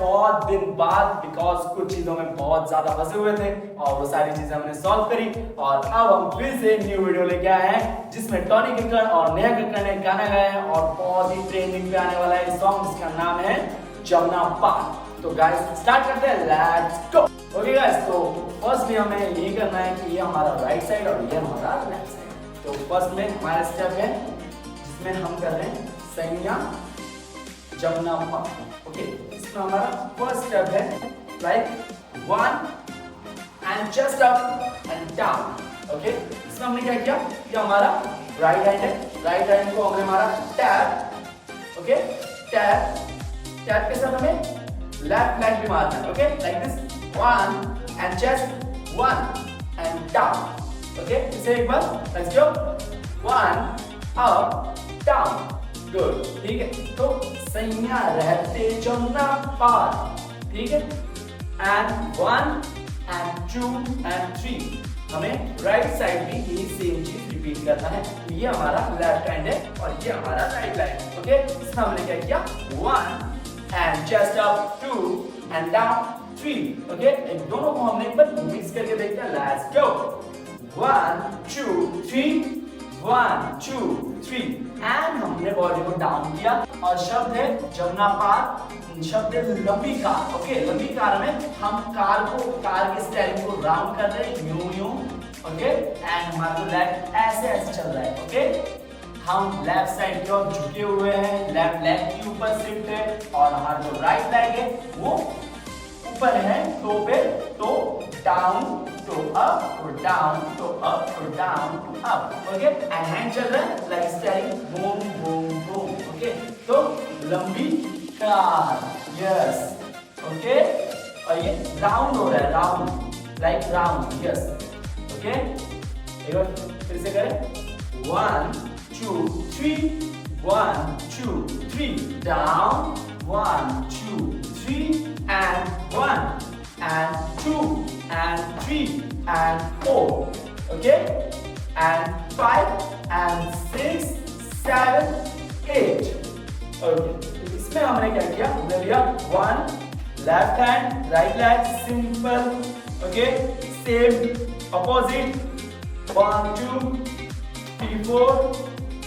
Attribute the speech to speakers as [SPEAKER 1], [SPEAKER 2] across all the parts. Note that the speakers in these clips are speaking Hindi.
[SPEAKER 1] बहुत दिन बाद, बिकॉज कुछ चीजों में बहुत ज्यादा फंसे हुए थे और वो सारी चीजें हमने सॉल्व करी और अब हम फिर से न्यू वीडियो लेके आए हैं जिसमें टोनी कक्कड़ और नेहा कक्कड़ ने गाना गाया है और बहुत ही ट्रेंडिंग पे आने वाला है सॉन्ग जिसका नाम है जमुना पार। तो गाइस स्टार्ट करते हैं, लेट्स गो। ओके गाइस, तो फर्स्टली हमें ये करना है कि ये हमारा राइट साइड और ये हमारा लेफ्ट साइड। तो फर्स्ट में हमारा स्टेप है जिसमें हम कर रहे हैं सैया जमुना पार। ओके, इसमें हमारा फर्स्ट स्टेप है like one and just up and down. Okay, इसमें हमने क्या किया, ये हमारा राइट हैंड है, राइट हैंड को हमने मारा टैप। ओके, टैप टैप के साथ हमें लेफ्ट लेग भी मारना है। Okay, like this, one and just one and down. Okay, इसे एक बार let's go, one up down, good. ठीक है, तो सैया रहते जमुना पार, ठीक है, and one and two and three. हमें राइट साइड भी यही सेम चीज रिपीट करना है। ये हमारा लेफ्ट हैंड है और ये हमारा राइट हैंड। ओके, इसमें हमने क्या किया, one and chest up, two and down, three. Okay, इन दोनों को हमने एक बार मिक्स करके देखते हैं, let's go, one two three, one two three, and हमने बॉडी को डाउन किया और शब्द है जमुना पार, शब्द है लंबी कार। ओके, लंबी कार में हम कार के स्टेयरिंग को राउंड कर रहे हैं, यूं यूं। ओके, एंड हमारा लेग ऐसे ऐसे चल रहा है। ओके, हम लेफ्ट साइड की ओर झुके हुए हैं, लेफ्ट लेग के ऊपर शिफ्ट है और हमारा जो राइट लेग है वो ऊपर है, टो पे, तो down to up, to down to up, to down to up. Okay, and hand चल रहा है like steering, boom boom boom. Okay, तो लंबी कार, यस। ओके, और ये राउंड हो रहा है, round like round, yes. Okay, एक बार फिर से करें, one two three, one two three, down, one two three, and one and two and three and four. Okay, and five and six, seven, eight. Okay, इसमें हमने क्या किया, हमने लिया one, left hand right leg, simple. Okay, same opposite, one two three four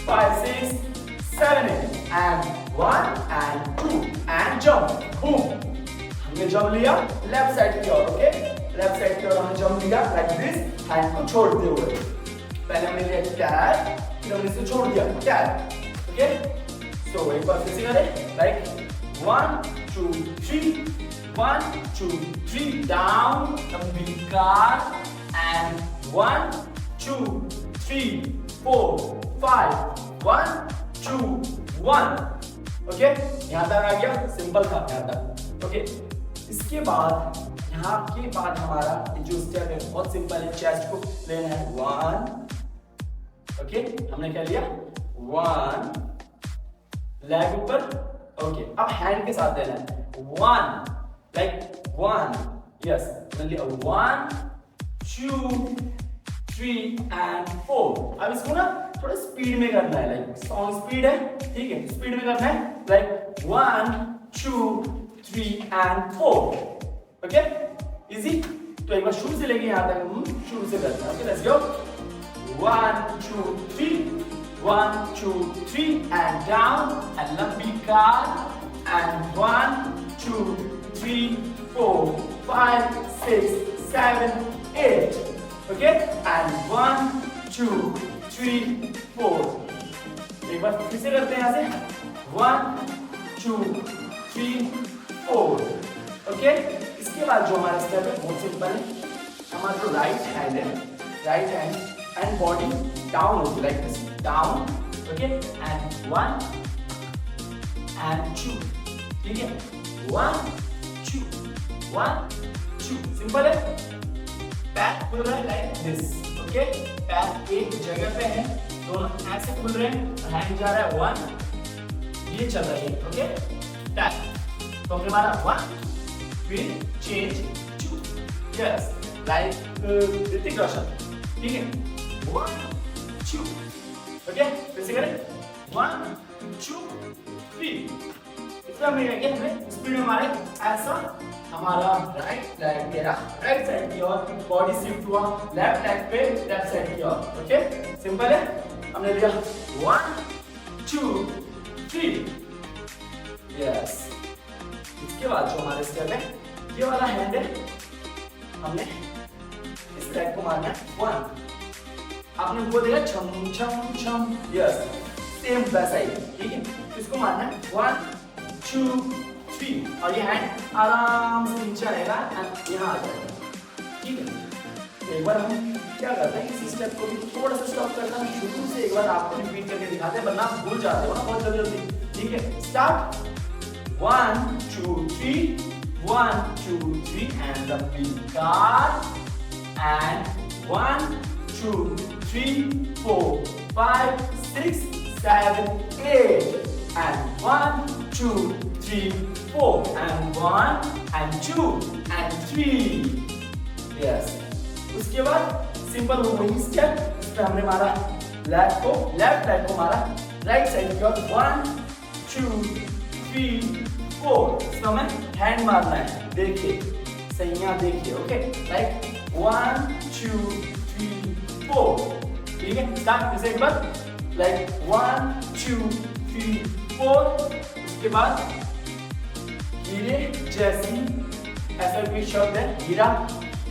[SPEAKER 1] five six seven eight, and one and two and jump, boom. हमने जंप लिया लेफ्ट साइड की ओर। ओके, लेफ्ट साइड की ओर हमने जंप लिया लाइक दिस, हैंड को छोड़ते हुए। पहले हमने लिया टैप, फिर हमने इसे छोड़ दिया टैप। ओके, सो एक बार फिर से करें, like one two three, one two three, down लंबी car, and one two three four five, one two one. Okay, यहां तक आ गया, सिंपल था यहां तक। ओके, इसके बाद यहाँ के बाद हमारा जो स्टेप है बहुत सिंपल है, चेस्ट को लेना है, वन। ओके, हमने क्या लिया, वन, लेग ऊपर। ओके, अब हैंड के साथ लेना है, वन लाइक वन, यस, हमने लिया one two three and four. अब इसको ना थोड़ा स्पीड में करना है, लाइक सॉन्ग स्पीड है, ठीक है, स्पीड में करना है, like one two three and four. Okay, easy. तो एक बार शुरू से लेके यहां तक हम शुरू से करते हैं। Okay, let's go, one two three, one two three and down, and लंबी car, and one two three four five six seven eight. Okay, and one two three four. एक बार फिर से करते हैं यहां से, one two three four. Okay, इसके बाद जो हमारा स्टेप है बहुत सिंपल है, हमारा जो राइट हैंड है, right hand and body down होगी like this, down. Okay, and one and two, ठीक है, वन टू, सिंपल है। पैर खुल रहा है लाइक दिस। ओके, पैर एक जगह पे है, दोनों ऐसे खुल रहे हैं, हैंड जा रहा है वन, ये चल रहा है। ओके, टैप, तो हमने मारा वन, फिर change two, yes, like Hrithik Roshan, ठीक है, वन टू। ओके, फिर से करें, वन टू थ्री, तो हमें हमें स्पीड में हमारे ऐसा हमारा राइट लेग मेरा राइट साइड की ओर, बॉडी शिफ्ट हुआ लेफ्ट लेग पे लेफ्ट साइड की ओर। ओके सिंपल है। हमने लिया 1 2 3 यस। इसके बाद जो हमारे स्टेप है ये वाला हैंड है, हमने इस लेग को मारना है 1, आपने वो देखा छम छम छम यस सेम वैसा ही, ठीक है। इसको मारना है 1 2 3 और ये हैंड आराम से नीचे आएगा एंड यहाँ आ जाएगा, ठीक है। तो एक बार हम क्या करते हैं इस स्टेप को भी थोड़ा सा स्टॉप करते हैं शुरू से, एक बार आपको रिपीट करके दिखाते हैं वरना आप भूल जाते हो ना बहुत जल्दी जल्दी, ठीक है। Start 1 2 3 1 2 3 and the big card and 1 2 3 4 5 6 7 8 and 1 2 3 4 and 1 and 2 and 3 yes। उसके बाद सिंपल वही स्टेप, इसमें हमने मारा लेग को, लेफ्ट लेग को मारा राइट साइड की ओर 1 2 3 4। इसमें हमें हैंड मारना है, देखिए सही देखिए। ओके लाइक 1 2 3 4, ठीक है। स्टार्ट फिर से एक बार लाइक 1 2 3 4। उसके बाद हीरे जैसी ऐसा कोई शब्द है हीरा,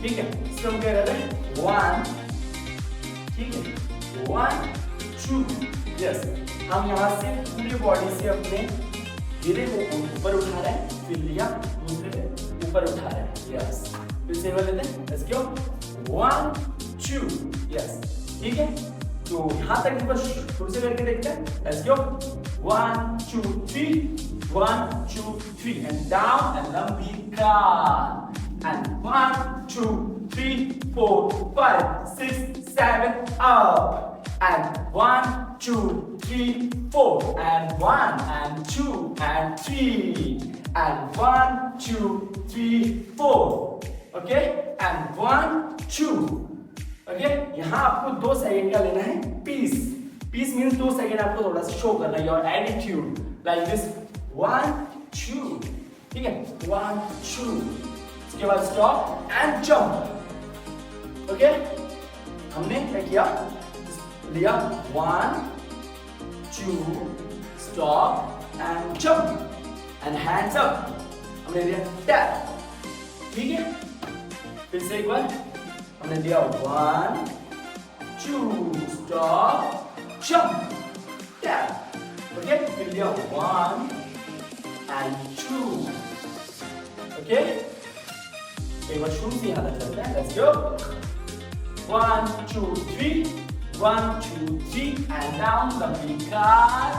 [SPEAKER 1] ठीक है। इसमें हम क्या करते हैं 1, ठीक है 1 2 यस। हम यहाँ से पूरी बॉडी से अपने हीरे को ऊपर उठा रहे हैं, फिर लिया दूसरे पे ऊपर उठा रहे हैं यस। फिर से लेते हैं लेट्स गो 1 2 यस, ठीक है। तो यहाँ तक एक बार फिर से करके देखते हैं let's go 1 2 3 1 2 3 and down and लंबी car and 1 2 3 4 5 6 7 up and 1 2 3 4 and 1 and 2 and 3 and 1 2 3 4 okay and 1 2 okay। यहाँ आपको 2 सेकंड का लेना है पीस, पीस मीन्स 2 सेकंड आपको थोड़ा सा शो करना है योर एटीट्यूड लाइक दिस 1 2, ठीक है 1 2। इसके बाद स्टॉप एंड जंप। ओके हमने क्या किया लिया 1 2 stop and jump and hands up, हमने लिया टैप, ठीक है। फिर से एक बार हमने लिया 1 2 स्टॉप जंप टैप, ओके। फिर लिया 1 and 2 ओके। एक बार शुरू से यहाँ तक चलते हैं let's go 1 2 3 1 2 3 and down the big car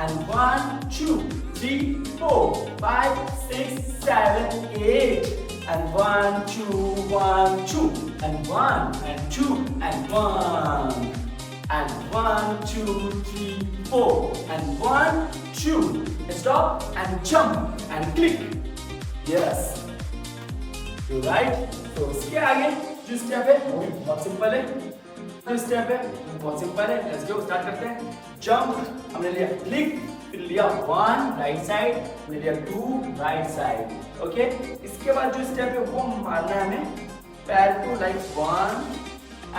[SPEAKER 1] and 1 2 3 4 5 6 7 8 and 1 2 1 2 and 1 and 2 and 1 and 1 2 3 4 and 1 2 stop and jump and click yes you right। तो उसके आगे जो स्टेप है वो भी बहुत सिंपल है, जो स्टेप है वो बहुत सिंपल है। लेट्स गो स्टार्ट करते हैं। जंप हमने लिया क्लिक, फिर लिया 1 राइट साइड, हमने लिया 2 राइट साइड, ओके। इसके बाद जो स्टेप है वो मारना है हमें पैर को लाइक 1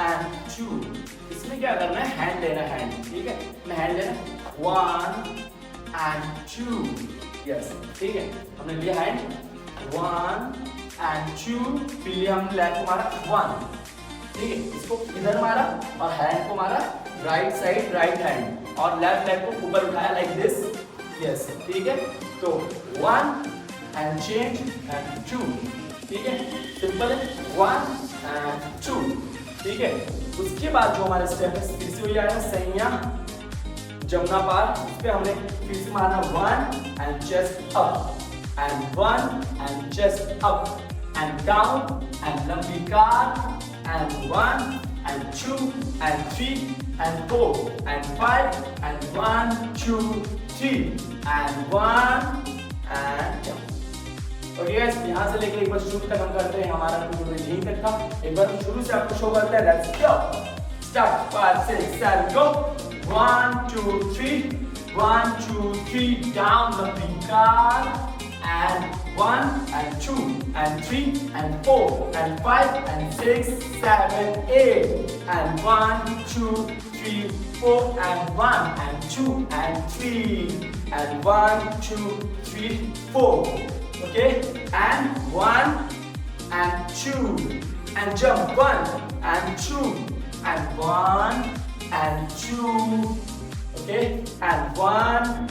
[SPEAKER 1] and 2। इसमें क्या करना है हैंड लेना है, हैंड, ठीक है। मैं हैंड लेना 1 and 2 यस, ठीक है। हमने लिया हैंड 1 and 2, फिर लिया हमने लेग को मारा 1, ठीक है। इसको इधर मारा और हैंड को मारा राइट साइड राइट हैंड और लेफ्ट लेग को ऊपर उठाया लाइक दिस यस, ठीक है। तो 1 and change and 2, ठीक है। सिंपल है 1 and 2, ठीक है। उसके बाद जो हमारा स्टेप है फिर से हो जाएगा सैया जमुना पार। इस पे हमने फिर से मारना 1 and chest up and 1 and chest up and down and लंबी car and 1 and 2 and 3 and 4 and 5 and 1 2 3 and 1 and jump। Okay guys, यहाँ से लेके एक बार शुरू तक हम करते हैं, हमारा ट्यूटोरियल यहीं तक था। एक बार शुरू से आपको शो करते हैं। Let's go start 5 6 7 go 1 2 3 1 2 3 down लंबी car and 1 and 2 and 3 and 4 and 5 and 6 7 8 and 1 2 3 4 and 1 and 2 and 3 and 1 2 3 4 okay and 1 and 2 and jump 1 and 2 and 1 and 2 okay and 1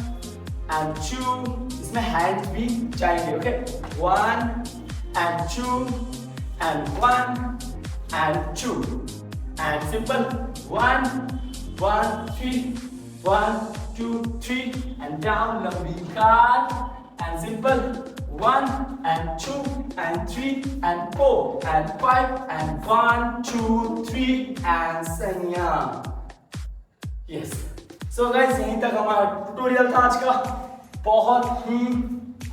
[SPEAKER 1] and 2 इसमें हैंड भी जाएंगे okay 1 and 2 and 1 and 2 and simple 1 1 3 1 2 3 and down लंबी car and simple 1 and 2 and 3 and 4 and 5 and 1 2 3 and सैया yes so guys यहीं तक हमारा ट्यूटोरियल था आज का बहुत ही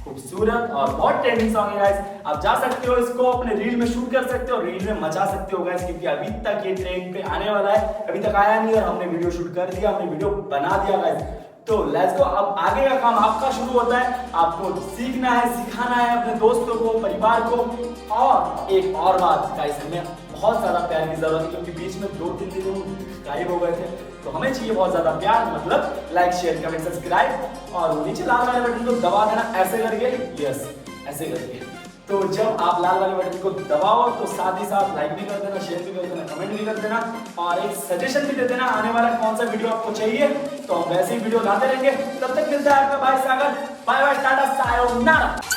[SPEAKER 1] खूबसूरत और बहुत ट्रेंडिंग सॉन्ग है गाइस आप जा सकते हो इसको अपने रील में शूट कर सकते हो रील में मचा सकते हो गाइस क्योंकि अभी तक ये ट्रेंड पे आने वाला है अभी तक आया नहीं और हमने वीडियो शूट कर दिया हमने वीडियो बना दिया गाइस तो लेट्स गो अब आगे का काम आपका शुरू होता है आपको सीखना है सिखाना है अपने दोस्तों को परिवार को और एक और बात गाइस हमें बहुत ज्यादा प्यार की जरूरत है क्योंकि बीच में 2-3 दिन गायब हो गए थे तो हमें चाहिए बहुत ज्यादा प्यार मतलब लाइक शेयर कमेंट सब्सक्राइब और नीचे लाल वाले बटन को दबा देना ऐसे करके यस ऐसे करके तो जब आप लाल वाले बटन को दबाओ तो साथ ही साथ लाइक भी कर देना शेयर भी कर देना कमेंट भी कर देना और एक सजेशन भी दे देना आने वाला कौन सा वीडियो आपको चाहिए तो हम वैसे ही वीडियो लाते रहेंगे तब तक मिलता है आपका भाई सागर बाय बाय टाटा सायोनारा।